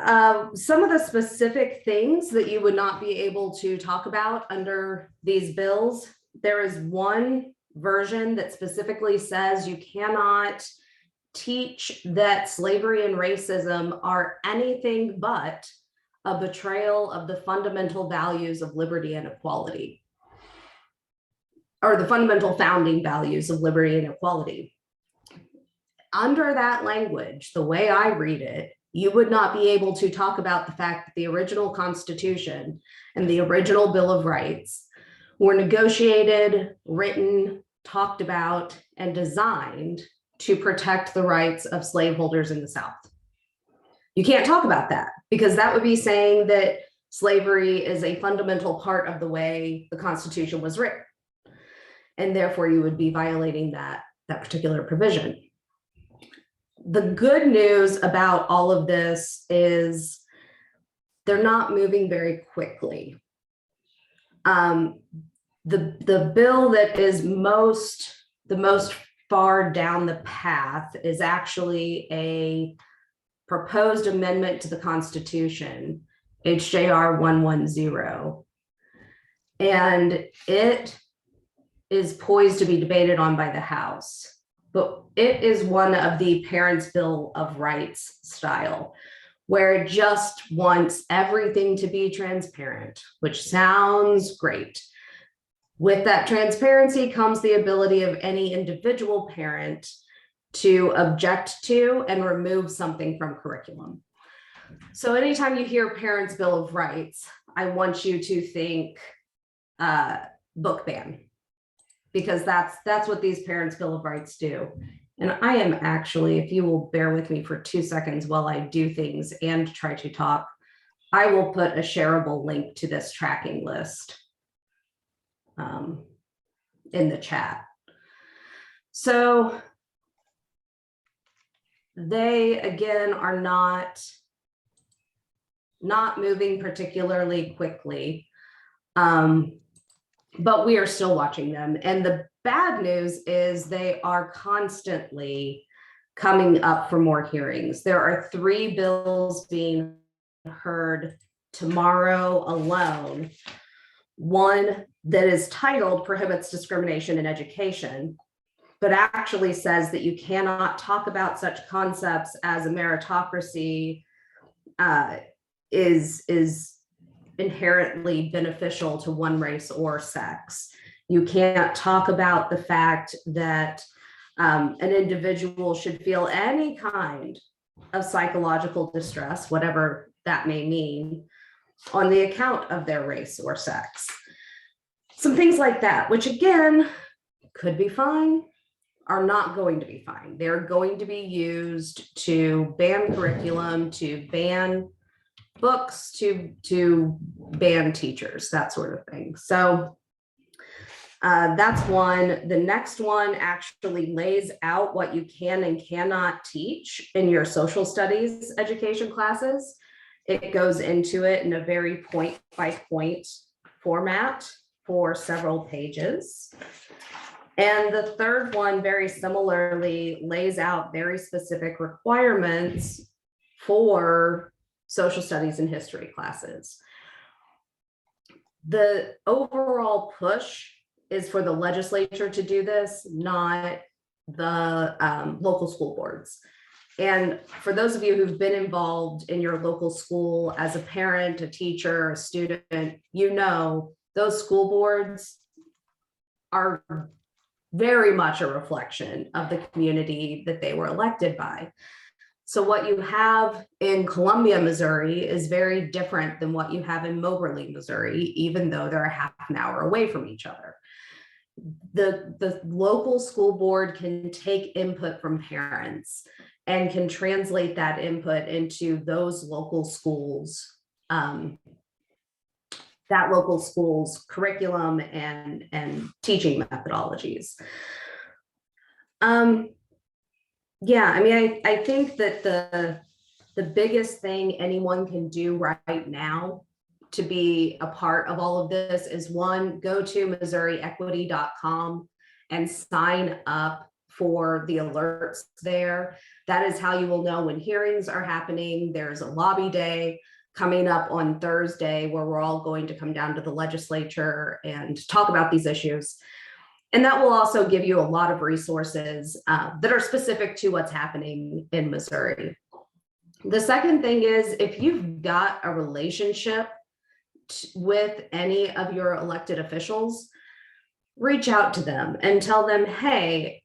some of the specific things that you would not be able to talk about under these bills, there is one version that specifically says you cannot teach that slavery and racism are anything but a betrayal of the fundamental values of liberty and equality, or the fundamental founding values of liberty and equality. Under that language, the way I read it, you would not be able to talk about the fact that the original Constitution and the original Bill of Rights were negotiated, written, talked about, and designed to protect the rights of slaveholders in the South. You can't talk about that because that would be saying that slavery is a fundamental part of the way the Constitution was written. And therefore you would be violating that particular provision. The good news about all of this is they're not moving very quickly. The bill that is the most far down the path is actually a proposed amendment to the Constitution, HJR 110. And it is poised to be debated on by the House, but it is one of the Parents' Bill of Rights style, where it just wants everything to be transparent, which sounds great. With that transparency comes the ability of any individual parent to object to and remove something from curriculum. So anytime you hear Parents' Bill of Rights, I want you to think book ban, because that's what these Parents' Bill of Rights do. And I am actually, if you will bear with me for 2 seconds while I do things and try to talk, I will put a shareable link to this tracking list in the chat. So they, again, are not moving particularly quickly, but we are still watching them. And the bad news is they are constantly coming up for more hearings. There are 3 bills being heard tomorrow alone. One that is titled Prohibits Discrimination in Education, but actually says that you cannot talk about such concepts as a meritocracy is inherently beneficial to one race or sex. You can't talk about the fact that an individual should feel any kind of psychological distress, whatever that may mean, on the account of their race or sex. Some things like that, which again, could be fine, are not going to be fine. They're going to be used to ban curriculum, to ban books, to ban teachers, that sort of thing. So that's one. The next one actually lays out what you can and cannot teach in your social studies education classes. It goes into it in a very point by point format for several pages. And the third one very similarly lays out very specific requirements for social studies and history classes. The overall push is for the legislature to do this, not the local school boards. And for those of you who've been involved in your local school as a parent, a teacher, a student, you know those school boards are very much a reflection of the community that they were elected by. So what you have in Columbia, Missouri is very different than what you have in Moberly, Missouri, even though they're a half an hour away from each other. The local school board can take input from parents and can translate that input into those local schools, that local school's curriculum and teaching methodologies. Yeah, I mean, I think that the biggest thing anyone can do right now to be a part of all of this is, one, go to MissouriEquity.com and sign up for the alerts there. That is how you will know when hearings are happening. There's a lobby day coming up on Thursday where we're all going to come down to the legislature and talk about these issues. And that will also give you a lot of resources that are specific to what's happening in Missouri. The second thing is, if you've got a relationship with any of your elected officials, reach out to them and tell them, hey,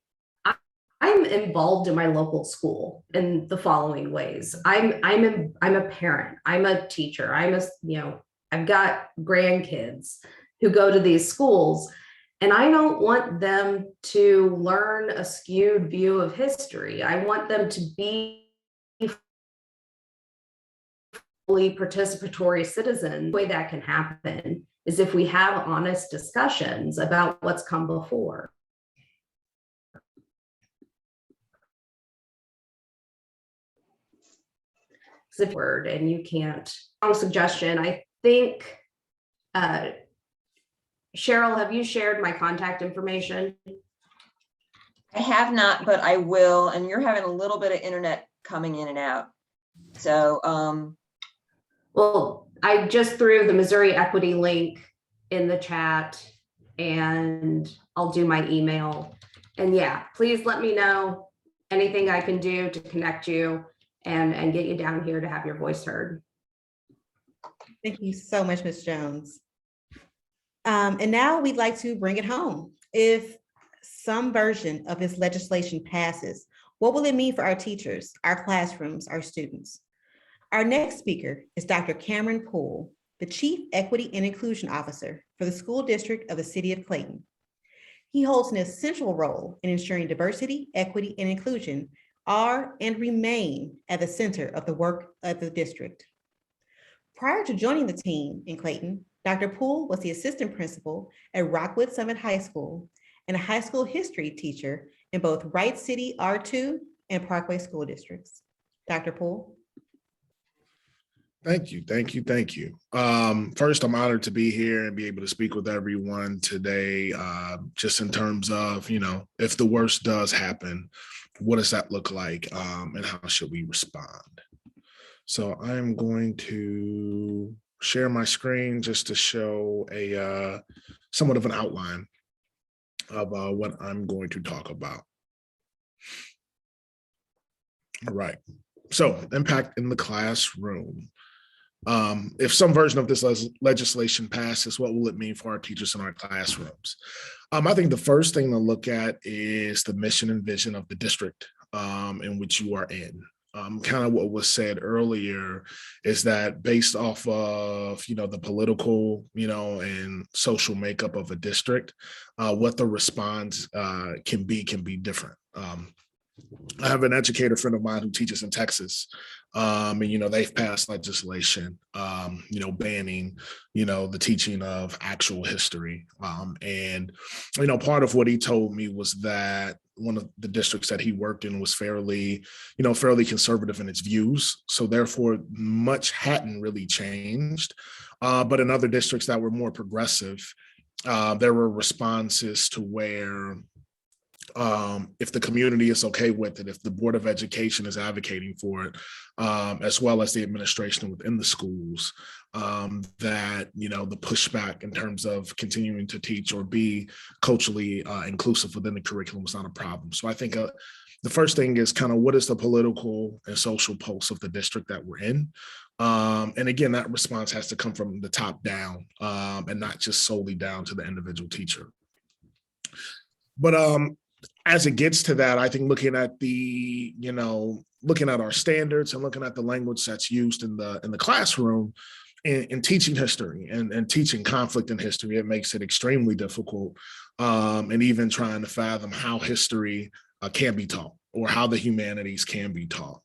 I'm involved in my local school in the following ways. I'm a parent, I'm a teacher, I've got grandkids who go to these schools, and I don't want them to learn a skewed view of history. I want them to be participatory citizens. The way that can happen is if we have honest discussions about what's come before. Word, and you can't. Suggestion. I think, Cheryl, have you shared my contact information? I have not, but I will. And you're having a little bit of internet coming in and out. So, well, I just threw the Missouri Equity link in the chat, and I'll do my email. And yeah, please let me know anything I can do to connect you and get you down here to have your voice heard. Thank you so much, Ms. Jones. And now we'd like to bring it home. If some version of this legislation passes, what will it mean for our teachers, our classrooms, our students? Our next speaker is Dr. Cameron Poole, the Chief Equity and Inclusion Officer for the School District of the City of Clayton. He holds an essential role in ensuring diversity, equity, and inclusion are and remain at the center of the work of the district. Prior to joining the team in Clayton, Dr. Poole was the assistant principal at Rockwood Summit High School and a high school history teacher in both Wright City R2 and Parkway school districts. Dr. Poole. Thank you. First, I'm honored to be here and be able to speak with everyone today, just in terms of, if the worst does happen, what does that look like, and how should we respond? So I'm going to share my screen just to show a somewhat of an outline of what I'm going to talk about. All right. So impact in the classroom. If some version of this legislation passes, what will it mean for our teachers in our classrooms? I think the first thing to look at is the mission and vision of the district in which you are in. Kind of what was said earlier is that based off of, the political, and social makeup of a district, what the response can be different. I have an educator friend of mine who teaches in Texas, and they've passed legislation, banning, the teaching of actual history. And part of what he told me was that one of the districts that he worked in was fairly conservative in its views. So therefore, much hadn't really changed. But in other districts that were more progressive, there were responses to where if the community is okay with it, if the Board of Education is advocating for it, as well as the administration within the schools, that, the pushback in terms of continuing to teach or be culturally inclusive within the curriculum is not a problem. So I think the first thing is kind of what is the political and social pulse of the district that we're in? And again, that response has to come from the top down and not just solely down to the individual teacher. But as it gets to that, I think looking at our standards and looking at the language that's used in the classroom in teaching history and teaching conflict in history, it makes it extremely difficult, and even trying to fathom how history can be taught or how the humanities can be taught.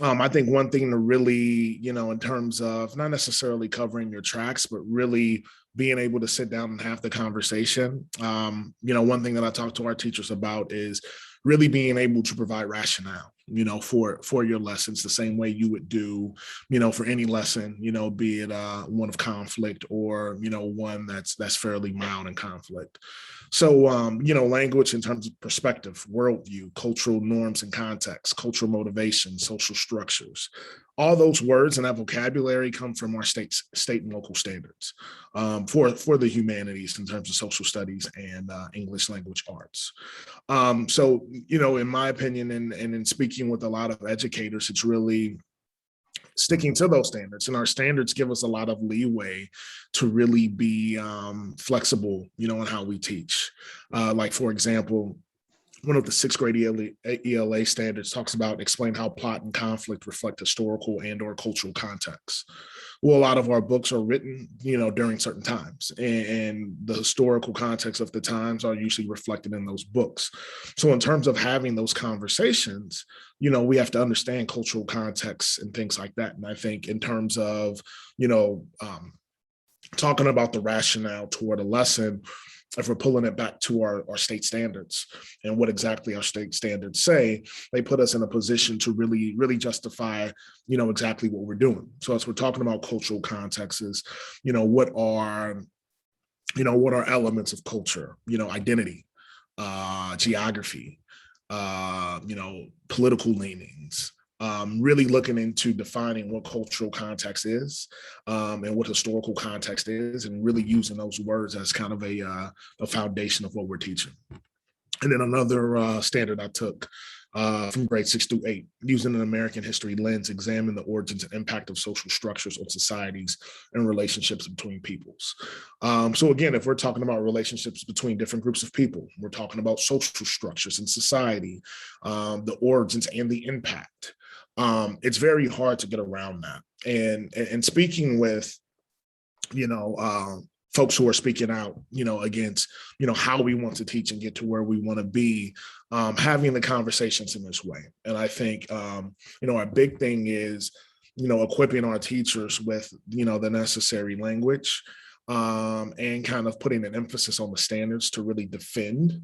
I think one thing to really, in terms of not necessarily covering your tracks, but really being able to sit down and have the conversation. One thing that I talk to our teachers about is really being able to provide rationale, for your lessons, the same way you would do, for any lesson, be it one of conflict or, one that's fairly mild in conflict. So, language in terms of perspective, worldview, cultural norms and context, cultural motivation, social structures, all those words and that vocabulary come from our state and local standards for the humanities in terms of social studies and English language arts. So, in my opinion, and in speaking with a lot of educators, it's really sticking to those standards, and our standards give us a lot of leeway to really be flexible, in how we teach. Like, for example, one of the 6th grade ELA standards talks about explain how plot and conflict reflect historical and or cultural context. well, a lot of our books are written, during certain times, and the historical context of the times are usually reflected in those books. So in terms of having those conversations, we have to understand cultural context and things like that. And I think in terms of, talking about the rationale toward a lesson, if we're pulling it back to our state standards and what exactly our state standards say, they put us in a position to really, really justify, exactly what we're doing. So as we're talking about cultural contexts, what are elements of culture, identity, geography, political leanings, really looking into defining what cultural context is, and what historical context is, and really using those words as kind of a foundation of what we're teaching. And then another standard I took from grade 6 through 8, using an American history lens, examine the origins and impact of social structures on societies and relationships between peoples. So again, if we're talking about relationships between different groups of people, we're talking about social structures in society, the origins and the impact. It's very hard to get around that. And speaking with, folks who are speaking out, against, how we want to teach and get to where we want to be, having the conversations in this way. And I think, our big thing is, equipping our teachers with, the necessary language, and kind of putting an emphasis on the standards to really defend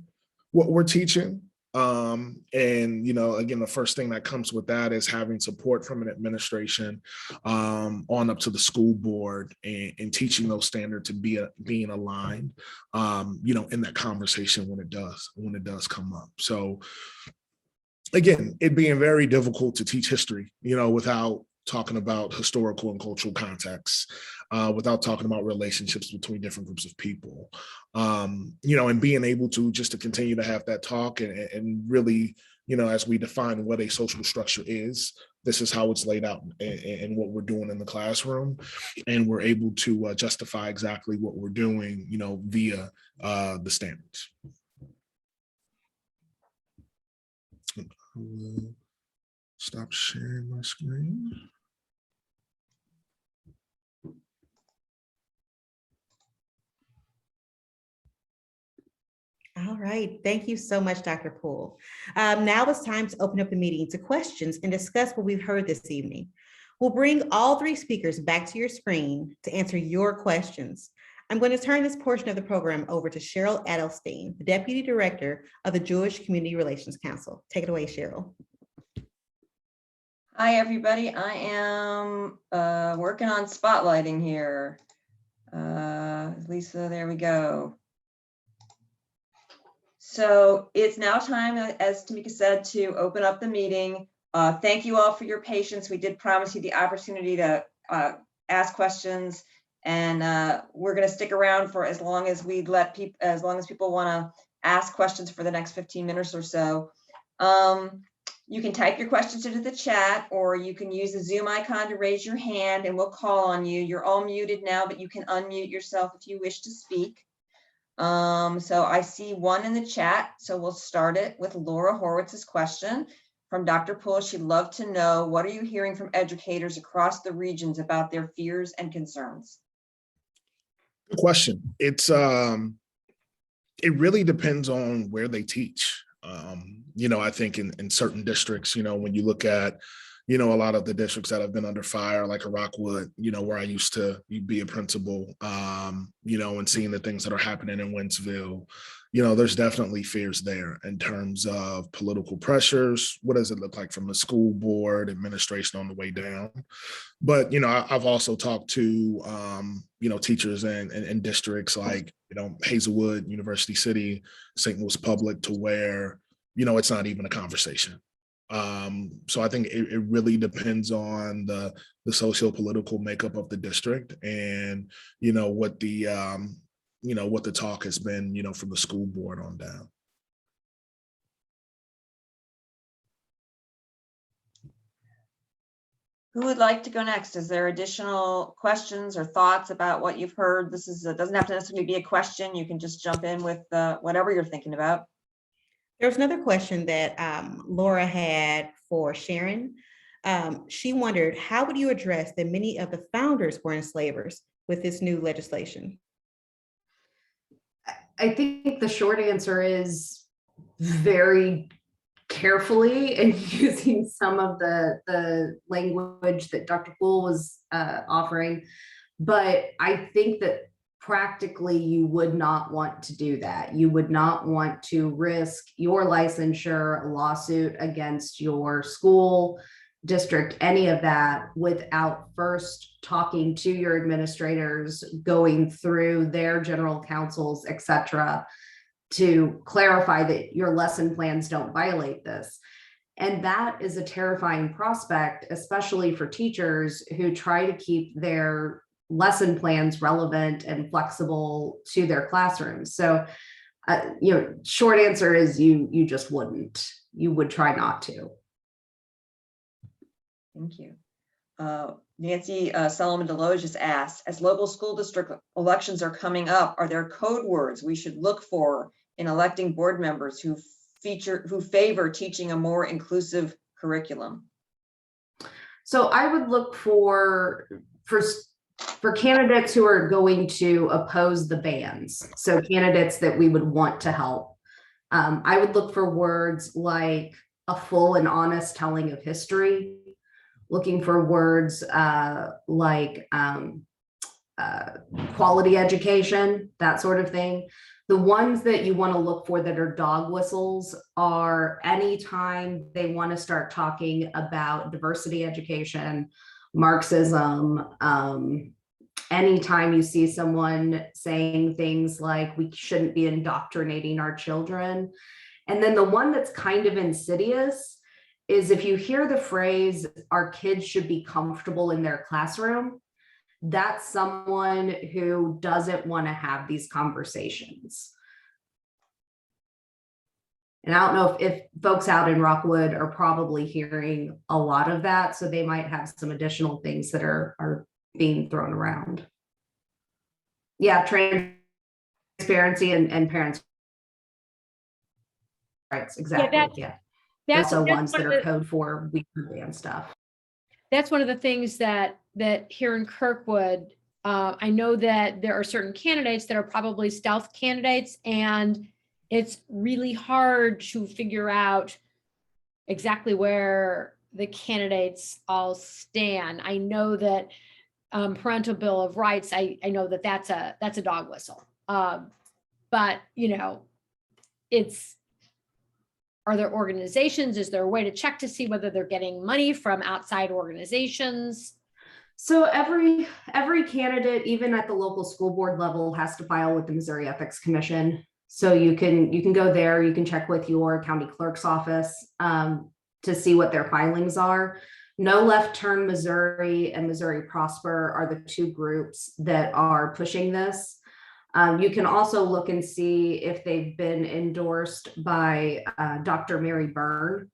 what we're teaching. And, again, the first thing that comes with that is having support from an administration, on up to the school board, and teaching those standards to being aligned, in that conversation when it does come up. So again, it being very difficult to teach history, without talking about historical and cultural contexts, without talking about relationships between different groups of people, and being able to continue to have that talk and really, as we define what a social structure is, this is how it's laid out and what we're doing in the classroom. And we're able to justify exactly what we're doing, via the standards. I will stop sharing my screen. All right, thank you so much, Dr. Poole. Now it's time to open up the meeting to questions and discuss what we've heard this evening. We'll bring all 3 speakers back to your screen to answer your questions. I'm going to turn this portion of the program over to Cheryl Adelstein, the Deputy Director of the Jewish Community Relations Council. Take it away, Cheryl. Hi, everybody. I am working on spotlighting here. Lisa, there we go. So it's now time, as Tamika said, to open up the meeting. Thank you all for your patience. We did promise you the opportunity to ask questions, and we're going to stick around for as long as we let people, as long as people want to ask questions for the next 15 minutes or so. You can type your questions into the chat, or you can use the Zoom icon to raise your hand and we'll call on you. You're all muted now, but you can unmute yourself if you wish to speak. So I see one in the chat, so we'll start it with Laura Horowitz's question from Dr. Poole. She'd love to know, what are you hearing from educators across the regions about their fears and concerns? Good question. It's it really depends on where they teach. I think in certain districts, when you look at, a lot of the districts that have been under fire, like a Rockwood, where I used to be a principal, and seeing the things that are happening in Wentzville, there's definitely fears there in terms of political pressures. What does it look like from the school board, administration on the way down? But, I've also talked to, teachers and districts like, Hazelwood, University City, St. Louis Public, to where, it's not even a conversation. So I think it really depends on the socio-political makeup of the district and, what the talk has been, from the school board on down. Who would like to go next? Is there additional questions or thoughts about what you've heard? This doesn't have to necessarily be a question. You can just jump in with whatever you're thinking about. There's another question that Laura had for Sharon. She wondered, how would you address that many of the founders were enslavers with this new legislation? I think the short answer is very carefully and using some of the language that Dr. Poole was offering. But I think that practically you would not want to do that. You would not want to risk your licensure, a lawsuit against your school district, any of that, without first talking to your administrators, going through their general counsels, etc., to clarify that your lesson plans don't violate this. And that is a terrifying prospect, especially for teachers who try to keep their lesson plans relevant and flexible to their classrooms. So, short answer is you just wouldn't. You would try not to. Thank you. Nancy Solomon Deloge just asked, as local school district elections are coming up, are there code words we should look for in electing board members who favor teaching a more inclusive curriculum? So I would look for candidates who are going to oppose the bans. So candidates that we would want to help. I would look for words like a full and honest telling of history, looking for words like quality education, that sort of thing. The ones that you want to look for that are dog whistles are anytime they want to start talking about diversity education, Marxism, anytime you see someone saying things like we shouldn't be indoctrinating our children. And then the one that's kind of insidious is if you hear the phrase, our kids should be comfortable in their classroom, that's someone who doesn't want to have these conversations. And I don't know if folks out in Rockwood are probably hearing a lot of that, so they might have some additional things that are being thrown around. Yeah, transparency and parents' rights, exactly. Those are ones that are code for weekly and stuff. That's one of the things that here in Kirkwood, I know that there are certain candidates that are probably stealth candidates, and it's really hard to figure out exactly where the candidates all stand. I know that parental bill of rights, I know that that's a dog whistle. But are there organizations? Is there a way to check to see whether they're getting money from outside organizations? So every candidate, even at the local school board level, has to file with the Missouri Ethics Commission. So you can go there, you can check with your county clerk's office to see what their filings are. No Left Turn Missouri and Missouri Prosper are the two groups that are pushing this. You can also look and see if they've been endorsed by Dr. Mary Byrne,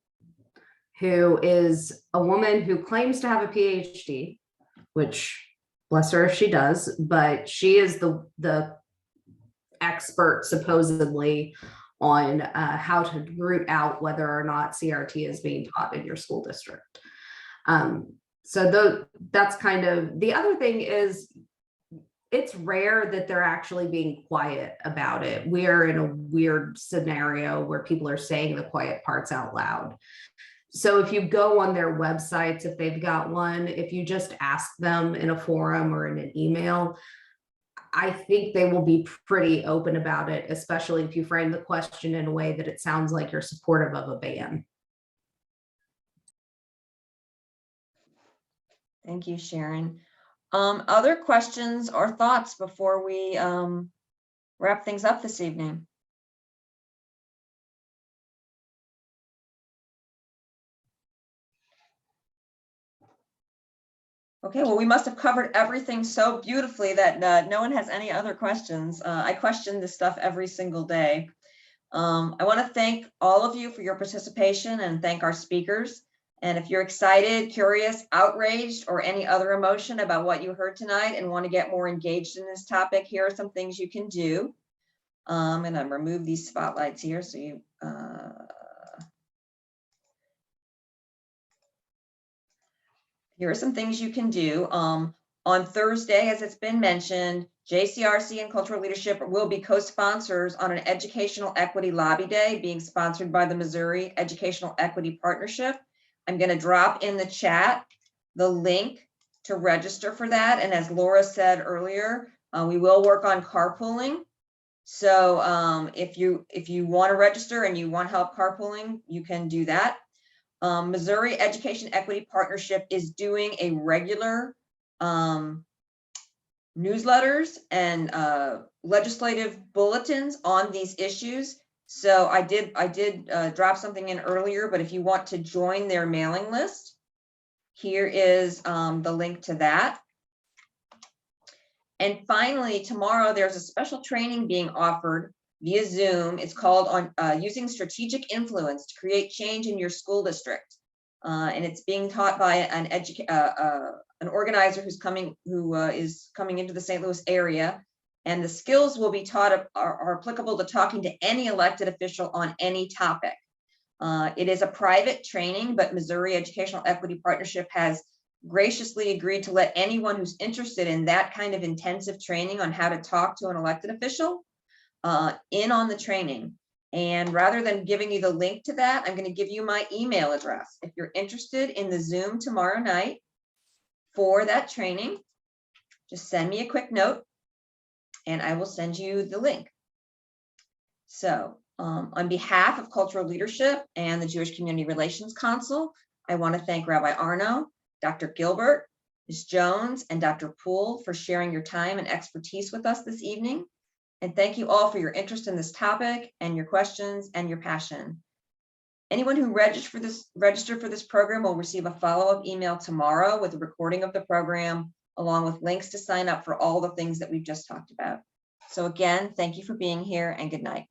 who is a woman who claims to have a PhD, which bless her if she does, but she is the expert supposedly on how to root out whether or not CRT is being taught in your school district. So that's kind of, the other thing is, it's rare that they're actually being quiet about it. We are in a weird scenario where people are saying the quiet parts out loud. So if you go on their websites, if they've got one, if you just ask them in a forum or in an email, I think they will be pretty open about it, especially if you frame the question in a way that it sounds like you're supportive of a ban. Thank you, Sharon. Other questions or thoughts before we wrap things up this evening? Okay, well, we must have covered everything so beautifully that no one has any other questions. I question this stuff every single day. I want to thank all of you for your participation and thank our speakers. And if you're excited, curious, outraged, or any other emotion about what you heard tonight and want to get more engaged in this topic, here are some things you can do. And I'm remove these spotlights here so you Here are some things you can do. On Thursday, as it's been mentioned, JCRC and Cultural Leadership will be co-sponsors on an Educational Equity Lobby Day being sponsored by the Missouri Educational Equity Partnership. I'm going to drop in the chat the link to register for that. And as Laura said earlier, we will work on carpooling. So if you want to register and you want help carpooling, you can do that. Missouri Education Equity Partnership is doing a regular newsletters and legislative bulletins on these issues. So I did drop something in earlier, but if you want to join their mailing list, here is the link to that. And finally, tomorrow there's a special training being offered via Zoom. It's called on using strategic influence to create change in your school district. And it's being taught by an organizer who is coming into the St. Louis area. And the skills will be taught are applicable to talking to any elected official on any topic. It is a private training, but Missouri Educational Equity Partnership has graciously agreed to let anyone who's interested in that kind of intensive training on how to talk to an elected official in on the training. And rather than giving you the link to that, I'm going to give you my email address. If you're interested in the Zoom tomorrow night for that training, just send me a quick note and I will send you the link. So on behalf of Cultural Leadership and the Jewish Community Relations Council, I want to thank Rabbi Arnow, Dr. Gilbert, Ms. Jones, and Dr. Poole for sharing your time and expertise with us this evening. And thank you all for your interest in this topic and your questions and your passion. Anyone who registered for this program will receive a follow-up email tomorrow with a recording of the program, along with links to sign up for all the things that we've just talked about. So again, thank you for being here and good night.